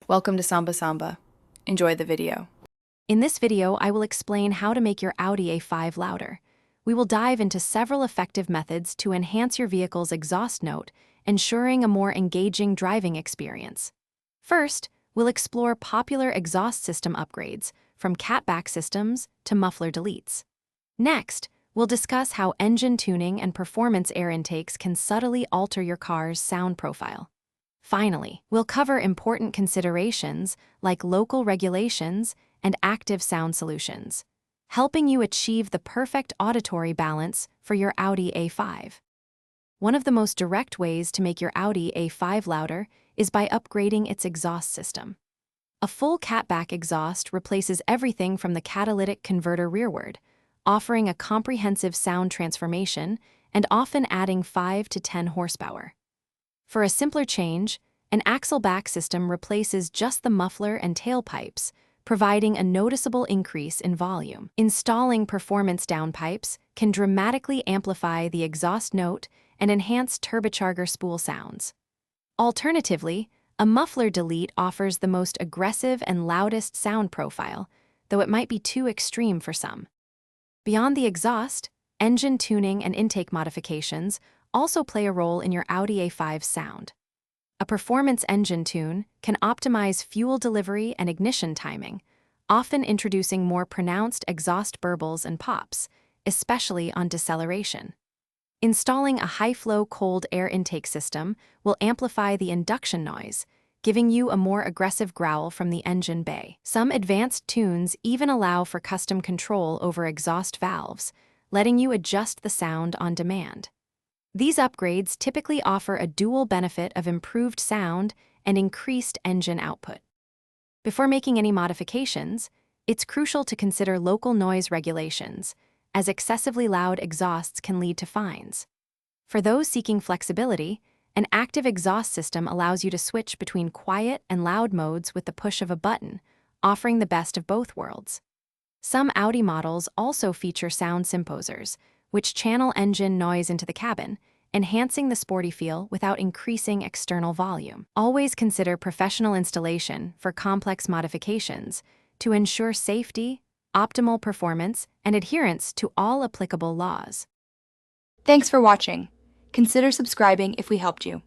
Welcome to Samba Samba. Enjoy the video. In this video, I will explain how to make your Audi A5 louder. We will dive into several effective methods to enhance your vehicle's exhaust note, ensuring a more engaging driving experience. First, we'll explore popular exhaust system upgrades, from catback systems to muffler deletes. Next, we'll discuss how engine tuning and performance air intakes can subtly alter your car's sound profile. Finally, we'll cover important considerations like local regulations and active sound solutions, helping you achieve the perfect auditory balance for your Audi A5. One of the most direct ways to make your Audi A5 louder is by upgrading its exhaust system. A full catback exhaust replaces everything from the catalytic converter rearward, offering a comprehensive sound transformation and often adding 5 to 10 horsepower. For a simpler change, an axle back system replaces just the muffler and tailpipes, providing a noticeable increase in volume. Installing performance downpipes can dramatically amplify the exhaust note and enhance turbocharger spool sounds. Alternatively, a muffler delete offers the most aggressive and loudest sound profile, though it might be too extreme for some. Beyond the exhaust, engine tuning and intake modifications also play a role in your Audi A5's sound. A performance engine tune can optimize fuel delivery and ignition timing, often introducing more pronounced exhaust burbles and pops, especially on deceleration. Installing a high-flow cold air intake system will amplify the induction noise, giving you a more aggressive growl from the engine bay. Some advanced tunes even allow for custom control over exhaust valves, letting you adjust the sound on demand. These upgrades typically offer a dual benefit of improved sound and increased engine output. Before making any modifications, it's crucial to consider local noise regulations, as excessively loud exhausts can lead to fines. For those seeking flexibility, an active exhaust system allows you to switch between quiet and loud modes with the push of a button, offering the best of both worlds. Some Audi models also feature sound symposers, which channel engine noise into the cabin, enhancing the sporty feel without increasing external volume. Always consider professional installation for complex modifications to ensure safety, optimal performance, and adherence to all applicable laws. Thanks for watching. Consider subscribing if we helped you.